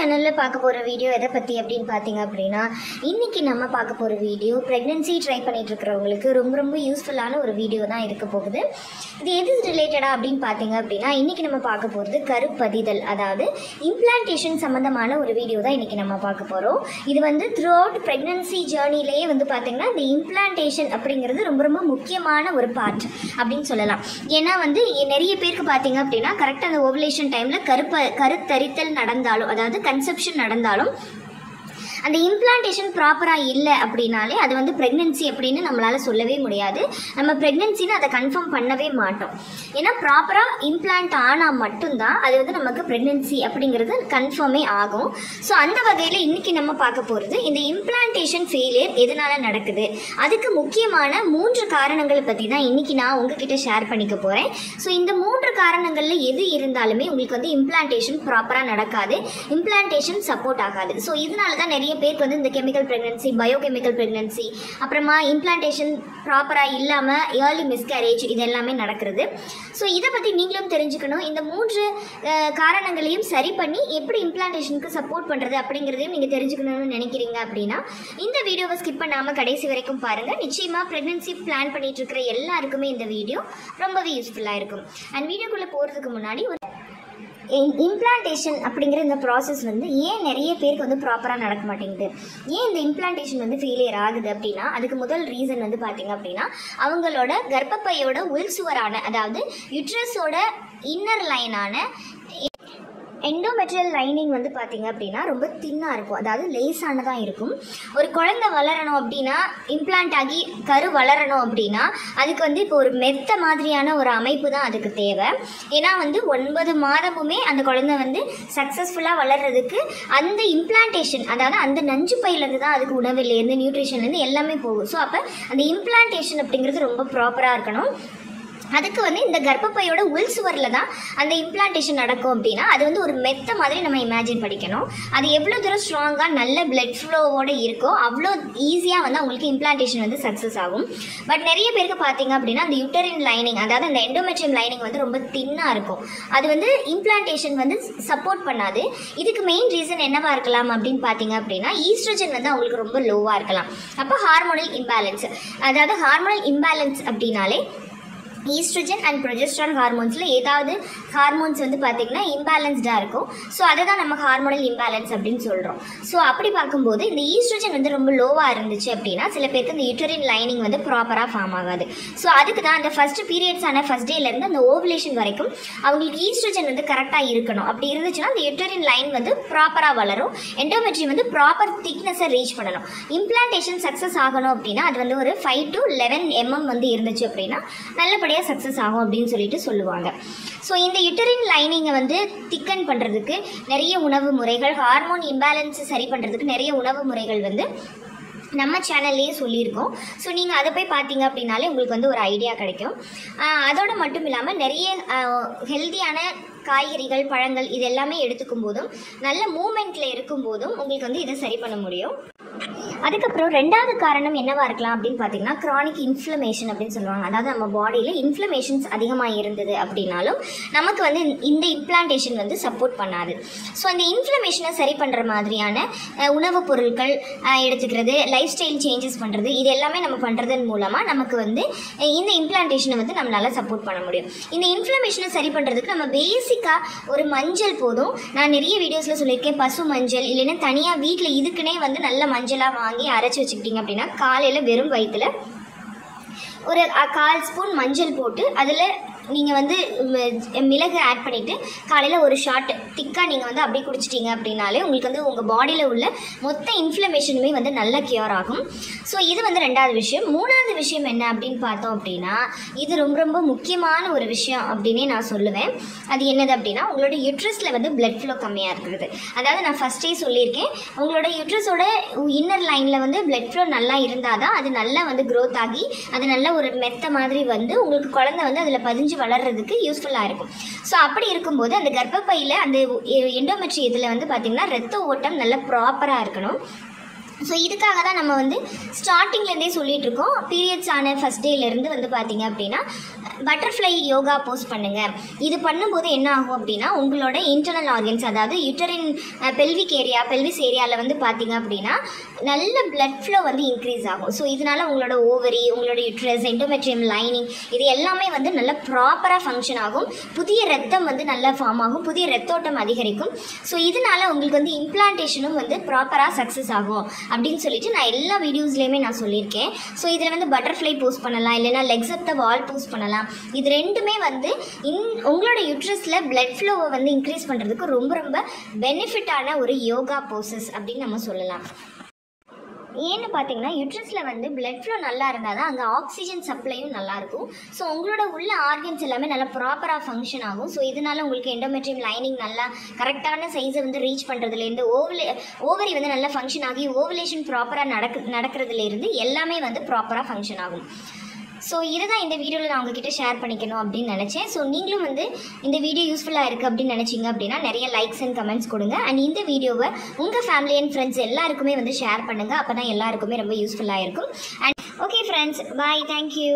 சேனலில் பார்க்க போகிற வீடியோ எதை பற்றி அப்படின்னு பார்த்தீங்க அப்படின்னா, இன்றைக்கி நம்ம பார்க்க போகிற வீடியோ ப்ரெக்னென்சி ட்ரை பண்ணிகிட்ருக்கிறவங்களுக்கு ரொம்ப யூஸ்ஃபுல்லான ஒரு வீடியோ தான் இருக்க போகுது. இது எது ரிலேட்டடாக அப்படின்னு பார்த்தீங்க அப்படின்னா, இன்றைக்கி நம்ம பார்க்க போகிறது கருப்பதிதல், அதாவது இம்ப்ளான்டேஷன் சம்மந்தமான ஒரு வீடியோ தான் இன்றைக்கி நம்ம பார்க்க போகிறோம். இது வந்து த்ரூ அவுட் ப்ரெக்னென்சி ஜேர்னிலேயே வந்து பார்த்திங்கன்னா இந்த இம்ப்ளான்டேஷன் அப்படிங்கிறது ரொம்ப முக்கியமான ஒரு பார்ட் அப்படின்னு சொல்லலாம். ஏன்னா வந்து நிறைய பேருக்கு பார்த்தீங்க அப்படின்னா கரெக்டாக அந்த ஓவலேஷன் டைமில் கருத்தரித்தல் நடந்தாலும், அதாவது கன்செப்ஷன் நடந்தாலும் அந்த இம்ப்ளான்டேஷன் ப்ராப்பராக இல்லை அப்படின்னாலே அது வந்து ப்ரெக்னென்சி அப்படின்னு நம்மளால் சொல்லவே முடியாது. நம்ம ப்ரெக்னென்சின்னு அதை கன்ஃபார்ம் பண்ணவே மாட்டோம். ஏன்னா ப்ராப்பராக இம்ப்ளான்ட் ஆனால் மட்டும்தான் அது வந்து நமக்கு ப்ரெக்னென்சி அப்படிங்கிறது கன்ஃபார்மே ஆகும். ஸோ அந்த வகையில் இன்றைக்கி நம்ம பார்க்க போகிறது இந்த இம்ப்ளான்டேஷன் ஃபெயிலியர் எதனால் நடக்குது, அதுக்கு முக்கியமான 3 காரணங்களை பற்றி தான் இன்றைக்கி நான் உங்ககிட்ட ஷேர் பண்ணிக்க போகிறேன். ஸோ இந்த 3 காரணங்களில் எது இருந்தாலுமே உங்களுக்கு வந்து இம்ப்ளான்டேஷன் ப்ராப்பராக நடக்காது, இம்ப்ளான்டேஷன் சப்போர்ட் ஆகாது. ஸோ இதனால தான் நிறைய பேருக்கு வந்து இந்த கெமிக்கல் ப்ரெக்னென்சி, பயோகெமிக்கல் ப்ரெக்னென்சி, அப்புறமா இம்ப்ளான்டேஷன் ப்ராப்பராக இல்லாமல் ஏர்லி மிஸ்கேரேஜ் இது எல்லாமே நடக்கிறது. ஸோ இதை பற்றி நீங்களும் தெரிஞ்சுக்கணும். இந்த 3 காரணங்களையும் சரி பண்ணி எப்படி இம்ப்ளான்டேஷனுக்கு சப்போர்ட் பண்ணுறது அப்படிங்கிறதையும் நீங்கள் தெரிஞ்சுக்கணும்னு நினைக்கிறீங்க அப்படின்னா இந்த வீடியோவை ஸ்கிப் பண்ணாமல் கடைசி வரைக்கும் பாருங்கள். நிச்சயமாக ப்ரெக்னென்சி பிளான் பண்ணிட்டு இருக்கிற எல்லாருக்குமே இந்த வீடியோ ரொம்பவே யூஸ்ஃபுல்லாக இருக்கும். அண்ட் வீடியோக்குள்ளே போகிறதுக்கு முன்னாடி இம்ப்ளான்டேஷன் அப்படிங்கிற இந்த ப்ராசஸ் வந்து ஏன் நிறைய பேருக்கு வந்து ப்ராப்பராக நடக்க மாட்டேங்குது, ஏன் இந்த இம்ப்ளான்டேஷன் வந்து ஃபெயிலியர் ஆகுது அப்படின்னா, அதுக்கு முதல் ரீசன் வந்து பார்த்திங்க அப்படின்னா அவங்களோட கர்ப்பப்பையோட உள் சுவரான, அதாவது யுட்ரஸோட இன்னர் லைனான எண்டோமெட்ரியல் லைனிங் வந்து பார்த்திங்க அப்படின்னா ரொம்ப தின்னாக இருக்கும், அதாவது லேசானதாக இருக்கும். ஒரு குழந்தை வளரணும் அப்படின்னா, இம்ப்ளான்ட் ஆகி கரு வளரணும் அப்படின்னா அதுக்கு வந்து இப்போ ஒரு மெத்த மாதிரியான ஒரு அமைப்பு தான் அதுக்கு தேவை. ஏன்னா வந்து 9 மாதமுமே அந்த குழந்தை வந்து சக்ஸஸ்ஃபுல்லாக வளர்கிறதுக்கு அந்த இம்ப்ளான்டேஷன், அதாவது அந்த நஞ்சு பையிலேருந்து தான் அதுக்கு உணவுலேருந்து நியூட்ரிஷன்லேருந்து எல்லாமே போகும். ஸோ அப்போ அந்த இம்ப்ளான்டேஷன் அப்படிங்கிறது ரொம்ப ப்ராப்பராக இருக்கணும். அதுக்கு வந்து இந்த கர்ப்பப்பையோட உள் சுவரில் தான் அந்த இம்ப்ளான்டேஷன் நடக்கும் அப்படின்னா அது வந்து ஒரு மெத்த மாதிரி நம்ம இமேஜின் பண்ணிக்கணும். அது எவ்வளோ தூரம் ஸ்ட்ராங்காக நல்ல பிளட் ஃப்ளோவோடு இருக்கோ அவ்வளோ ஈஸியாக வந்து அவங்களுக்கு இம்ப்ளான்டேஷன் வந்து சக்ஸஸ் ஆகும். பட் நிறைய பேருக்கு பார்த்தீங்க அப்படின்னா அந்த யூட்டரின் லைனிங், அதாவது அந்த எண்டோமெட்ரியம் லைனிங் வந்து ரொம்ப தின்னாக இருக்கும். அது வந்து இம்ப்ளான்டேஷன் வந்து சப்போர்ட் பண்ணாது. இதுக்கு மெயின் ரீசன் என்னவாக இருக்கலாம் அப்படின்னு பார்த்தீங்க அப்படின்னா ஈஸ்ட்ரோஜன் வந்து அவங்களுக்கு ரொம்ப லோவாக இருக்கலாம். அப்போ ஹார்மோனல் இம்பேலன்ஸ், அதாவது ஹார்மோனல் இம்பேலன்ஸ் அப்படின்னாலே ஈஸ்ட்ரோஜன் அண்ட் ப்ரொஜெஸ்ட்ரான் ஹார்மோன்ஸில் ஏதாவது ஹார்மோன்ஸ் வந்து பார்த்திங்கன்னா இம்பேலன்ஸ்டாக இருக்கும். ஸோ அதை தான் நம்ம ஹார்மோனல் இம்பேலன்ஸ் அப்படின்னு சொல்கிறோம். ஸோ அப்படி பார்க்கும்போது இந்த ஈஸ்ட்ரோஜன் வந்து ரொம்ப லோவாக இருந்துச்சு அப்படின்னா சில பேருக்கு இந்த யூட்டரின் லைனிங் வந்து ப்ராப்பராக ஃபார்ம் ஆகாது. ஸோ அதுக்கு தான் அந்த ஃபஸ்ட்டு பீரியட்ஸான ஃபஸ்ட் டேலேருந்து அந்த ஓவலேஷன் வரைக்கும் அவங்களுக்கு ஈஸ்ட்ரோஜன் வந்து கரெக்டாக இருக்கணும். அப்படி இருந்துச்சுன்னா அந்த யூட்டரின் லைன் வந்து ப்ராப்பராக வளரும், எண்டோமெட்ரியம் வந்து ப்ராப்பர் திக்னஸை ரீச் பண்ணணும். இம்ப்ளான்டேஷன் சக்ஸஸ் ஆகணும் அப்படின்னா அது வந்து ஒரு 5 to 11 mm வந்து இருந்துச்சு அப்படின்னா நல்லபடியாக சக்ஸஸ் ஆகும் அப்படின்னு சொல்லிட்டு சொல்லுவாங்க. ஸோ இந்த யூட்டரின் லைனிங்கை வந்து திக்கன் பண்ணுறதுக்கு நிறைய உணவு முறைகள், ஹார்மோன் இம்பேலன்ஸை சரி பண்ணுறதுக்கு நிறைய உணவு முறைகள் வந்து நம்ம சேனல்லையே சொல்லியிருக்கோம். ஸோ நீங்கள் அதை போய் பார்த்தீங்க அப்படின்னாலே உங்களுக்கு வந்து ஒரு ஐடியா கிடைக்கும். அதோடு மட்டும் இல்லாமல் நிறைய ஹெல்த்தியான காய்கறிகள், பழங்கள் இது எல்லாமே எடுத்துக்கும் போதும் நல்ல மூமெண்ட்டில் இருக்கும் போதும் உங்களுக்கு வந்து இதை சரி பண்ண முடியும். அதுக்கப்புறம் 2வது காரணம் என்னவாக இருக்கலாம் அப்படின்னு பார்த்தீங்கன்னா க்ரானிக் இன்ஃப்ளமேஷன் அப்படின்னு சொல்லுவாங்க. அதாவது நம்ம பாடியில் இன்ஃப்ளமேஷன்ஸ் அதிகமாக இருந்தது அப்படின்னாலும் நமக்கு வந்து இந்த இம்ப்ளான்டேஷன் வந்து சப்போர்ட் பண்ணாது. ஸோ அந்த இன்ஃப்ளமேஷனை சரி பண்ணுற மாதிரியான உணவுப் பொருட்கள் எடுத்துக்கிறது, லைஃப் ஸ்டைல் சேஞ்சஸ் பண்ணுறது, இது எல்லாமே நம்ம பண்ணுறதன் மூலமாக நமக்கு வந்து இந்த இம்ப்ளான்டேஷனை வந்து நம்மளால் சப்போர்ட் பண்ண முடியும். இந்த இன்ஃப்ளமேஷனை சரி பண்ணுறதுக்கு நம்ம பேசிக்காக ஒரு மஞ்சள் போதும். நான் நிறைய வீடியோஸில் சொல்லியிருக்கேன், பசு மஞ்சள் இல்லைன்னா தனியாக வீட்டில் இதுக்குன்னே வந்து நல்ல மஞ்சளாக வாங்கி அரைச்சி வச்சுக்கிட்டிங்க அப்படின்னா காலையில் வெறும் வயிற்றுல ஒரு 1/4 ஸ்பூன் மஞ்சள் போட்டு அதில் நீங்கள் வந்து மிளகு ஆட் பண்ணிவிட்டு காலையில் ஒரு ஷாட் திக்காக நீங்கள் வந்து அப்படியே குடிச்சிட்டிங்க அப்படின்னாலே உங்களுக்கு வந்து உங்கள் பாடியில் உள்ள மொத்த இன்ஃப்ளமேஷனுமே வந்து நல்லா க்யூர் ஆகும். ஸோ இது வந்து 2வது விஷயம். 3வது விஷயம் என்ன அப்படின்னு பார்த்தோம் அப்படின்னா இது ரொம்ப முக்கியமான ஒரு விஷயம் அப்படின்னே நான் சொல்லுவேன். அது என்னது அப்படின்னா உங்களோட யூட்ரஸில் வந்து பிளட் ஃப்ளோ கம்மியாக இருக்கிறது. அதாவது நான் ஃபஸ்ட்டே சொல்லியிருக்கேன், உங்களோட யூட்ரஸோட இன்னர் லைனில் வந்து பிளட் ஃப்ளோ நல்லா இருந்தால் தான் அது நல்லா வந்து க்ரோத் ஆகி அது நல்ல ஒரு மெத்த மாதிரி வந்து உங்களுக்கு குழந்தை வந்து அதில் பதிஞ்சு வளர்றதுக்கு யூஸ்ஃபுல்லாக இருக்கும். ஸோ அப்படி இருக்கும்போது அந்த கர்ப்பப்பையில் அந்த எண்டோமெட்ரியத்தில் வந்து பார்த்திங்கன்னா ரத்த ஓட்டம் நல்லா ப்ராப்பராக இருக்கணும். ஸோ இதுக்காக தான் நம்ம வந்து ஸ்டார்டிங்லேருந்தே சொல்லிகிட்டு இருக்கோம். பீரியட்ஸ் ஆன ஃபஸ்ட் டேலேருந்து வந்து பார்த்திங்க அப்படின்னா பட்டர்ஃப்ளை யோகா போஸ் பண்ணுங்கள். இது பண்ணும்போது என்ன ஆகும் அப்படின்னா உங்களோட இன்டர்னல் ஆர்கன்ஸ், அதாவது யூட்டரின் பெல்விஸ் ஏரியாவில் வந்து பார்த்திங்க அப்படின்னா நல்ல பிளட் ஃப்ளோ வந்து இன்க்ரீஸ் ஆகும். ஸோ இதனால் உங்களோட ஓவரி, உங்களோட யூட்ரஸ், எண்டோமெட்ரியம் லைனிங் இது எல்லாமே வந்து நல்லா ப்ராப்பராக ஃபங்க்ஷன் ஆகும். புதிய ரத்தம் வந்து நல்லா ஃபார்ம் ஆகும், புதிய ரத்தோட்டம் அதிகரிக்கும். ஸோ இதனால் உங்களுக்கு வந்து இம்ப்ளான்டேஷனும் வந்து ப்ராப்பராக சக்ஸஸ் ஆகும் அப்படின்னு சொல்லிட்டு நான் எல்லா வீடியோஸ்லேயுமே நான் சொல்லியிருக்கேன். ஸோ இதில் வந்து பட்டர்ஃப்ளை போஸ் பண்ணலாம், இல்லைனா லெக்ஸ் அப் த வால் போஸ் பண்ணலாம். இது ரெண்டுமே வந்து உங்களோட யூட்ரஸில் பிளட் ஃப்ளோவை வந்து இன்க்ரீஸ் பண்ணுறதுக்கு ரொம்ப ரொம்ப பெனிஃபிட்டான ஒரு யோகா போசஸ் அப்படின்னு நம்ம சொல்லலாம். ஏன்னு பார்த்தீங்கன்னா யூட்ரஸில் வந்து பிளட் ஃப்ளோ நல்லா இருந்தால் தான் அங்கே ஆக்சிஜன் சப்ளையும் நல்லாயிருக்கும். ஸோ உங்களோட உள்ள ஆர்கன்ஸ் எல்லாமே நல்லா ப்ராப்பராக ஃபங்க்ஷன் ஆகும். ஸோ இதனால் உங்களுக்கு எண்டோமெட்ரியம் லைனிங் நல்லா கரெக்டான சைஸை வந்து ரீச் பண்ணுறதுலேருந்து ஓவரி வந்து நல்லா ஃபங்க்ஷன் ஆகி ஓவலேஷன் ப்ராப்பராக நடக்கிறதுலேருந்து எல்லாமே வந்து ப்ராப்பராக ஃபங்க்ஷன் ஆகும். ஸோ இதுதான் இந்த வீடியோவில் நான் உங்ககிட்ட ஷேர் பண்ணிக்கணும் அப்படின்னு நினச்சேன். ஸோ நீங்களும் வந்து இந்த வீடியோ யூஸ்ஃபுல்லாக இருக்குது அப்படின்னு நினச்சிங்க அப்படின்னா நிறைய லைக்ஸ் அண்ட் கமெண்ட்ஸ் கொடுங்க. அண்ட் இந்த வீடியோவை உங்கள் ஃபேமிலி அண்ட் ஃப்ரெண்ட்ஸ் எல்லாருக்குமே வந்து ஷேர் பண்ணுங்கள். அப்போ தான் எல்லாருக்குமே ரொம்ப யூஸ்ஃபுல்லாக இருக்கும். And okay friends, bye, thank you.